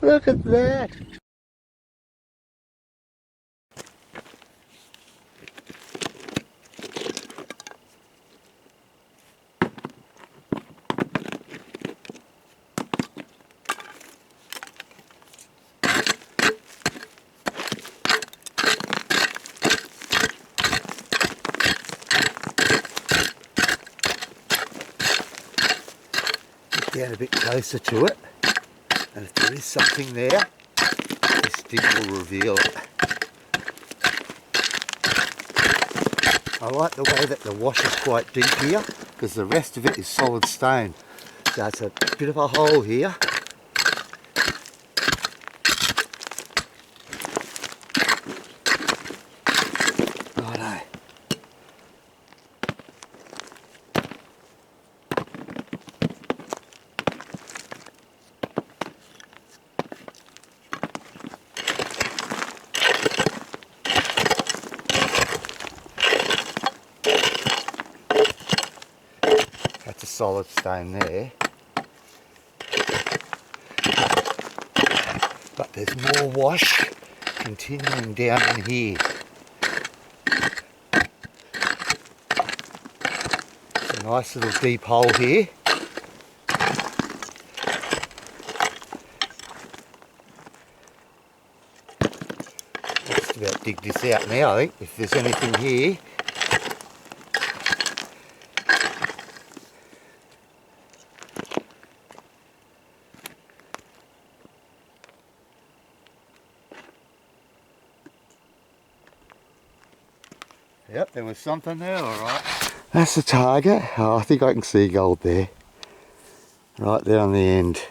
Look at that. Down a bit closer to it, and if there is something there, this dig will reveal it. I like the way that the wash is quite deep here, because the rest of it is solid stone. So it's a bit of a hole here. Righto. That's a solid stone there. But there's more wash continuing down in here. It's a nice little deep hole here. Just about dig this out now, I think, if there's anything here. Yep, there was something there, alright. That's the target. Oh, I think I can see gold there. Right there on the end.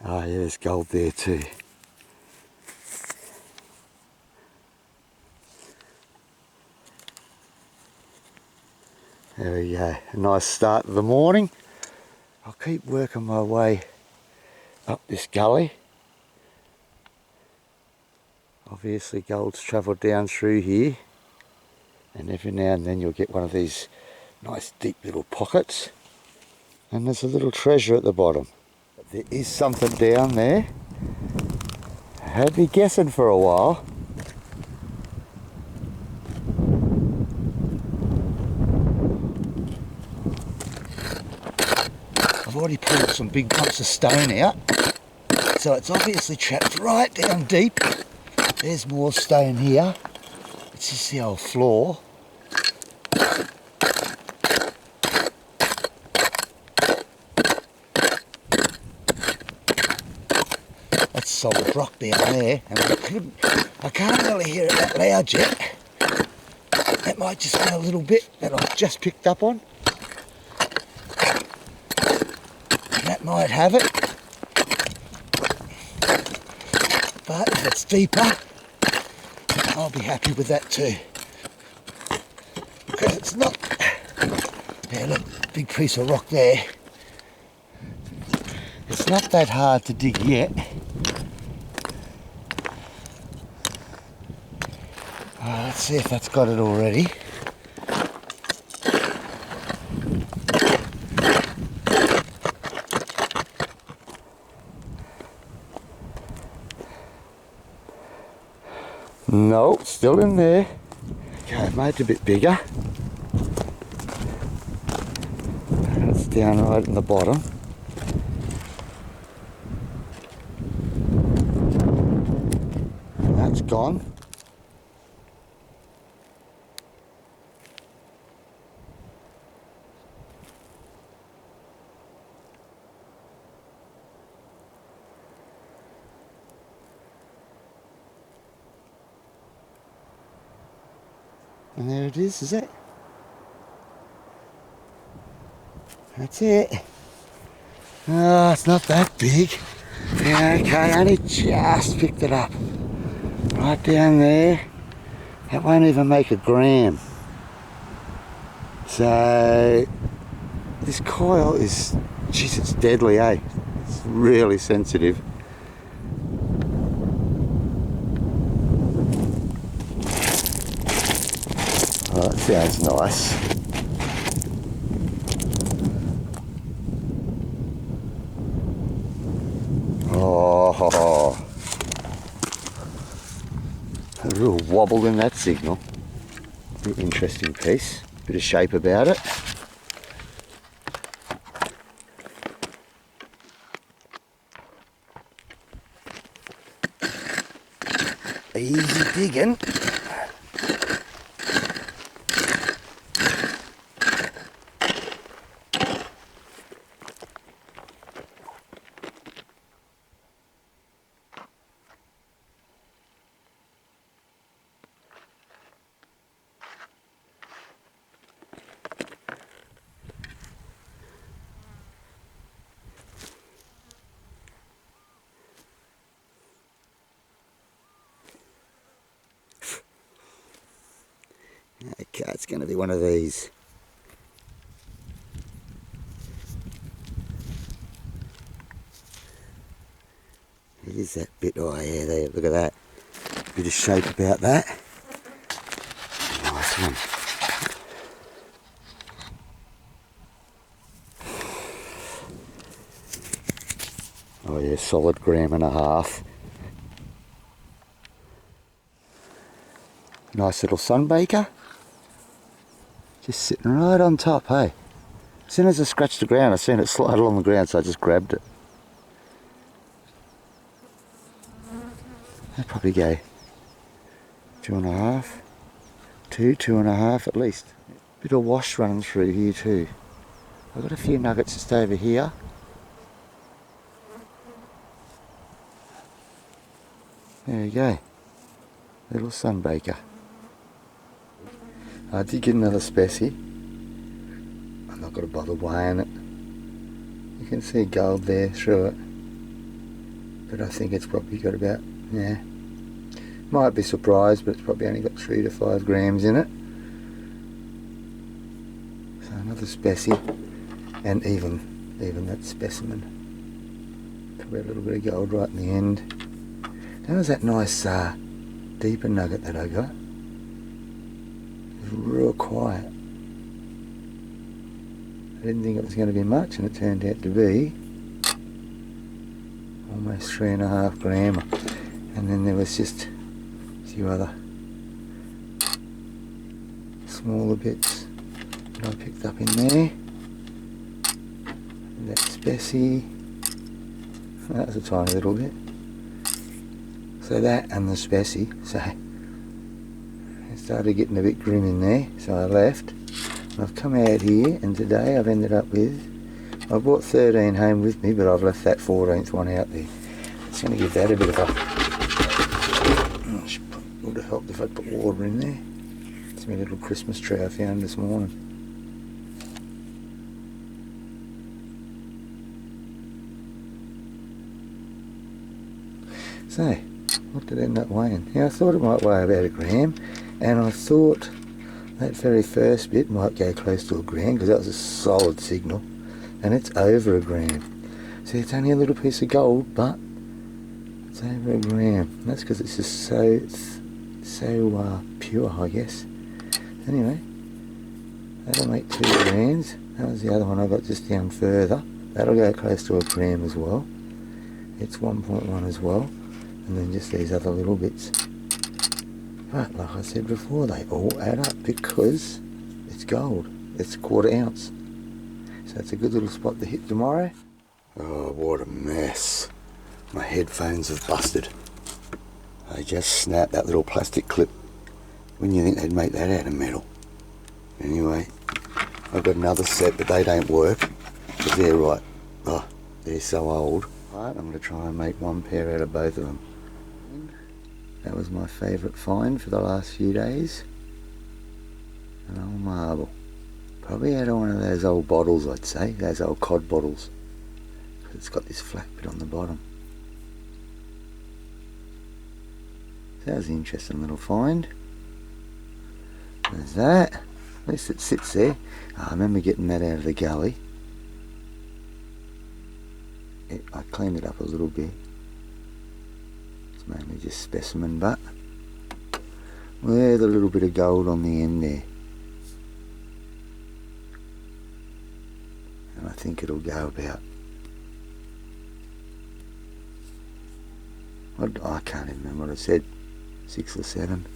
Oh yeah, there's gold there too. There we go. A nice start of the morning. I'll keep working my way up this gully. Obviously gold's travelled down through here, and every now and then you'll get one of these nice deep little pockets, and there's a little treasure at the bottom. But there is something down there. I had me guessing for a while. I've already pulled some big lumps of stone out, so it's obviously trapped right down deep. There's more stone here. It's just the old floor. That's solid rock down there, and I can't really hear it that loud yet. That might just be a little bit that I've just picked up on. That might have it. But if it's deeper, I'll be happy with that too. Because it's not... Yeah, look, big piece of rock there. It's not that hard to dig yet. Let's see if that's got it already. No, still in there. Okay, I've made it a bit bigger. And it's down right in the bottom. That's gone. And there it is it? That's it. Oh, it's not that big. Yeah, okay, I only just picked it up. Right down there. That won't even make a gram. So, this coil is, geez, it's deadly, eh? It's really sensitive. Oh, that sounds nice. wobble in that signal. Interesting piece, bit of shape about it. Easy digging. Okay, it's going to be one of these. It is that bit, oh yeah, there, look at that. Bit of shape about that. Nice one. Oh yeah, solid 1.5 grams. Nice little sunbaker. Just sitting right on top, hey. As soon as I scratched the ground, I seen it slide along the ground, so I just grabbed it. I'd probably go 2.5, 2.5 at least. Bit of wash running through here too. I've got a few nuggets just over here. There you go. Little sunbaker. I did get another species. I'm not going to bother weighing it. You can see gold there through it. But I think it's probably got about, yeah. Might be surprised, but it's probably only got 3 to 5 grams in it. So another species. And even that specimen. Probably a little bit of gold right in the end. That was that nice deeper nugget that I got. It was real quiet. I didn't think it was going to be much, and it turned out to be almost 3.5 grams. And then there was just a few other smaller bits that I picked up in there. And that species, that was a tiny little bit. So that and the species, so it started getting a bit grim in there, so I left. And I've come out here, and today I've ended up with, I brought 13 home with me, but I've left that 14th one out there. It's going to give that a bit of a, would have helped if I put water in there. It's my little Christmas tree I found this morning. So, what did it end up weighing? Yeah, I thought it might weigh about 1 gram, and I thought that very first bit might go close to 1 gram because that was a solid signal, and it's over 1 gram. See, it's only a little piece of gold, but it's over 1 gram. And that's because it's just so pure, I guess. Anyway, that'll make 2 grams. That was the other one I got just down further. That'll go close to 1 gram as well. It's 1.1 as well. And then just these other little bits. But like I said before, they all add up because it's gold. It's 1/4 ounce. So it's a good little spot to hit tomorrow. Oh, what a mess. My headphones have busted. I just snapped that little plastic clip. Wouldn't you think they'd make that out of metal? Anyway, I've got another set, but they don't work. But they're right. Oh, they're so old. Right, I'm going to try and make one pair out of both of them. That was my favourite find for the last few days. An old marble. Probably out of one of those old bottles, I'd say. Those old cod bottles. Because it's got this flat bit on the bottom. So that was an interesting little find. There's that. At least it sits there. I remember getting that out of the gully. I cleaned it up a little bit. It's mainly just specimen, but with a little bit of gold on the end there. And I think it'll go about, I can't even remember what I said, 6 or 7.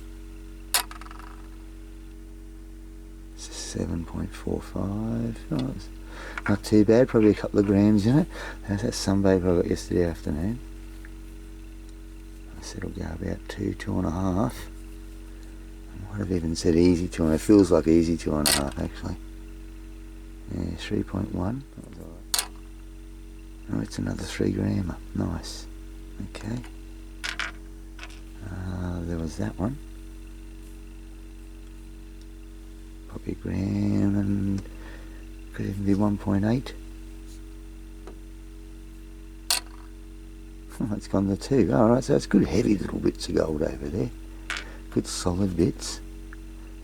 7.45. Oh, it's not too bad, probably a couple of grams in it. How's that sunbather I got yesterday afternoon? I said it'll go about 2.5. I might have even said easy 2.5. It feels like easy 2.5 actually. Yeah, 3.1. Oh, it's another 3 grammer. Nice. Okay. There was that one. Probably a gram and could even be 1.8. Oh, it's gone to 2. Alright, so it's good heavy little bits of gold over there. Good solid bits.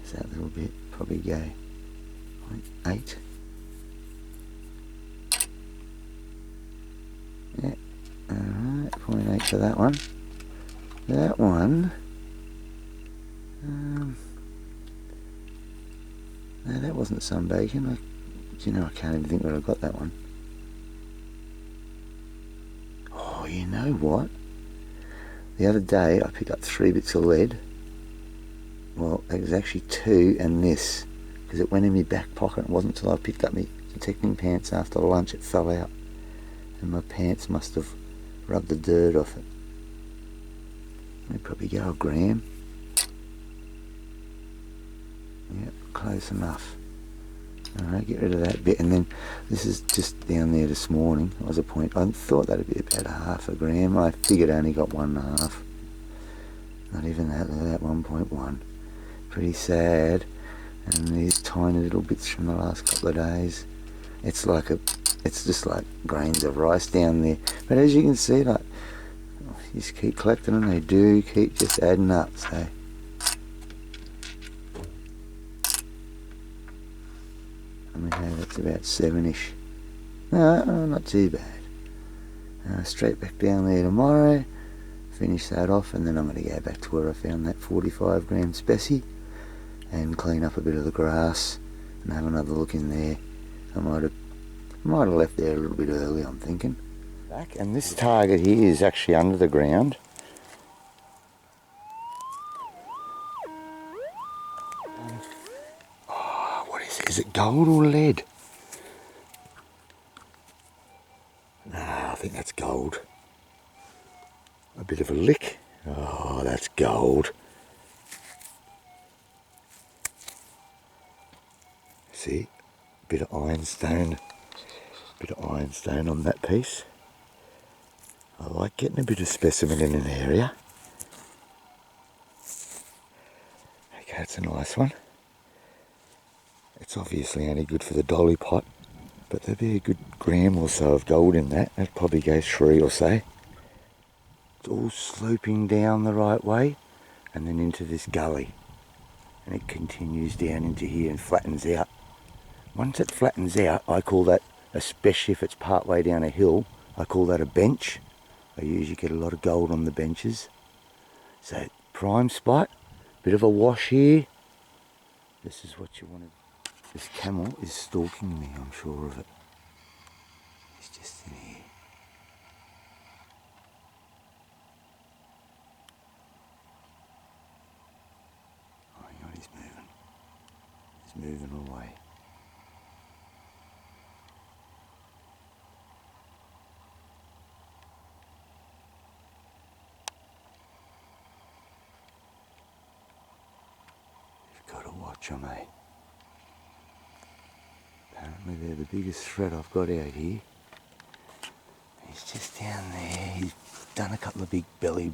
Is that little bit probably go 0.8. Yeah, alright, 0.8 for that one. That one, no, that wasn't sunbacon. Do you know, I can't even think where I got that one. Oh, you know what? The other day I picked up 3 bits of lead. Well, it was actually 2 and this, because it went in my back pocket. It wasn't until I picked up my protecting pants after lunch it fell out. And my pants must have rubbed the dirt off it. We'd probably go a gram. Yep, close enough. Alright, get rid of that bit, and then this is just down there this morning. It was a point. I thought that'd be about 1/2 gram. I figured I only got 1.5. Not even that, 1.1. Pretty sad. And these tiny little bits from the last couple of days. It's just like grains of rice down there. But as you can see, like, you just keep collecting them, they do keep just adding up, so. I mean, hey, that's about 7-ish. No, not too bad. Straight back down there tomorrow, finish that off, and then I'm going to go back to where I found that 45 gram specie and clean up a bit of the grass and have another look in there. I might have left there a little bit early, I'm thinking. Back, and this target here is actually under the ground. Oh, what is it? Is it gold or lead? Nah, I think that's gold. A bit of a lick. Oh, that's gold. See, bit of ironstone on that piece. I like getting a bit of specimen in an area. Okay, that's a nice one. It's obviously only good for the dolly pot, but there'd be a good gram or so of gold in that. That'd probably go 3 or so. It's all sloping down the right way and then into this gully. And it continues down into here and flattens out. Once it flattens out, I call that, especially if it's part way down a hill, I call that a bench. I usually get a lot of gold on the benches. So, prime spot, bit of a wash here. This is what you want to. This camel is stalking me, I'm sure of it. He's just in here. Oh, hang on, he's moving. He's moving away. You've got to watch him, eh? Apparently they're the biggest threat I've got out here. He's just down there. He's done a couple of big belly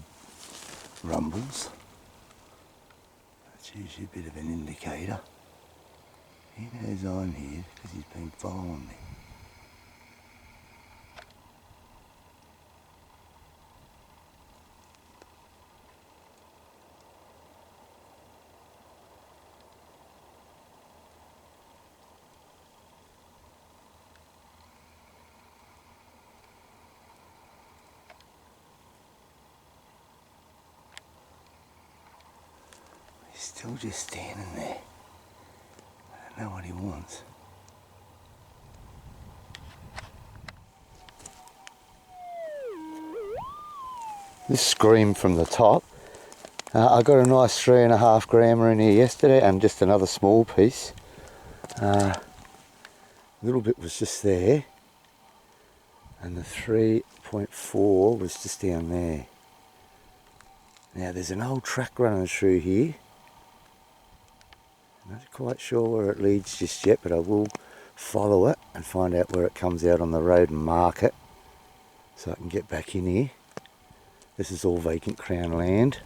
rumbles. That's usually a bit of an indicator. He knows I'm here because he's been following me. He's still just standing there. I don't know what he wants. This scream from the top. I got a nice 3.5 grammer in here yesterday and just another small piece. A little bit was just there, and the 3.4 was just down there. Now there's an old track running through here. I'm not quite sure where it leads just yet, but I will follow it and find out where it comes out on the road and mark it so I can get back in here. This is all vacant Crown land.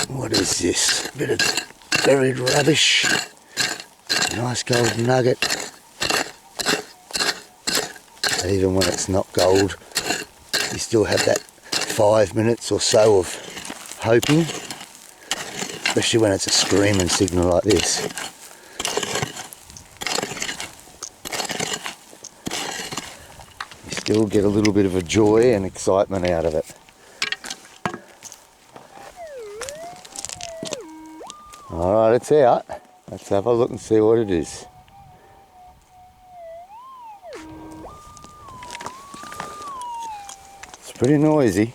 What is this? A bit of buried rubbish. Nice gold nugget. Even when it's not gold, you still have that 5 minutes or so of hoping, especially when it's a screaming signal like this. You still get a little bit of a joy and excitement out of it. Alright, it's out. Let's have a look and see what it is. It's pretty noisy.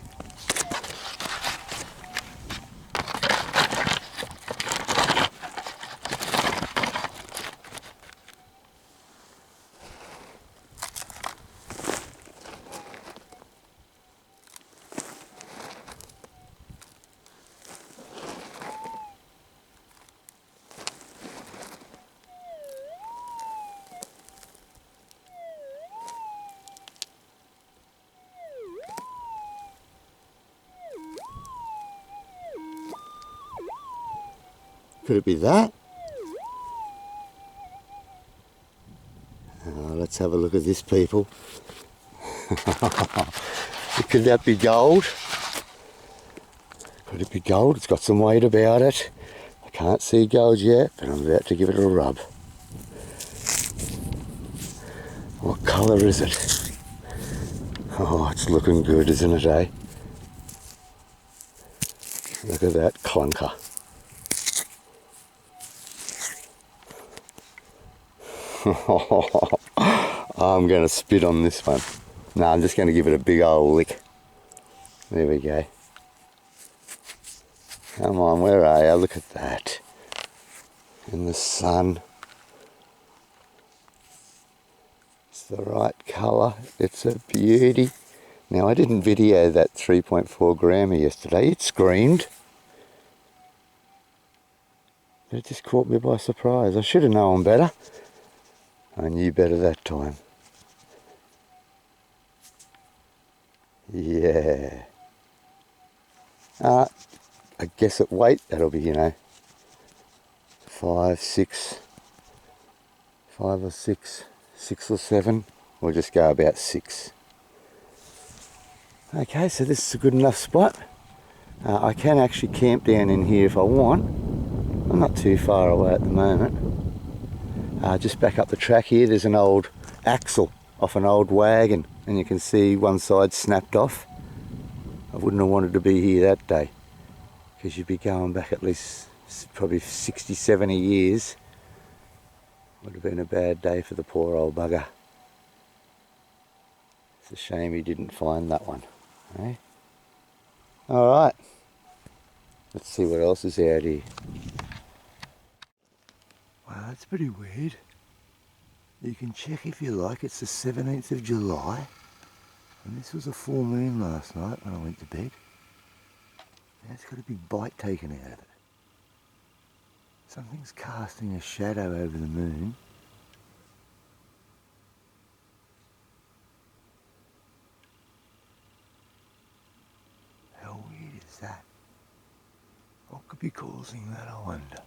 Could it be that? Let's have a look at this, people. Could that be gold? Could it be gold? It's got some weight about it. I can't see gold yet, but I'm about to give it a rub. What colour is it? Oh, it's looking good, isn't it, eh? Look at that clunker. I'm going to spit on this one. No, I'm just going to give it a big old lick. There we go. Come on, where are you? Look at that. In the sun. It's the right colour. It's a beauty. Now, I didn't video that 3.4 grammer yesterday. It screamed. But it just caught me by surprise. I should have known better. I knew better that time. Yeah. I guess at weight that'll be, 5, 6 or 6, 6 or 7. We'll just go about 6. Okay, so this is a good enough spot. I can actually camp down in here if I want. I'm not too far away at the moment. Just back up the track here, there's an old axle off an old wagon, and you can see one side snapped off. I wouldn't have wanted to be here that day, because you'd be going back at least probably 60, 70 years. Would have been a bad day for the poor old bugger. It's a shame he didn't find that one. Eh? Alright, let's see what else is out here. Wow, that's pretty weird. You can check if you like, it's the 17th of July. And this was a full moon last night when I went to bed. Now it's got a big bite taken out of it. Something's casting a shadow over the moon. How weird is that? What could be causing that, I wonder?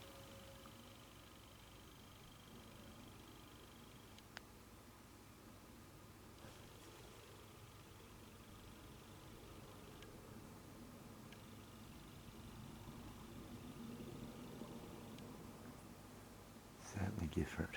Certainly different.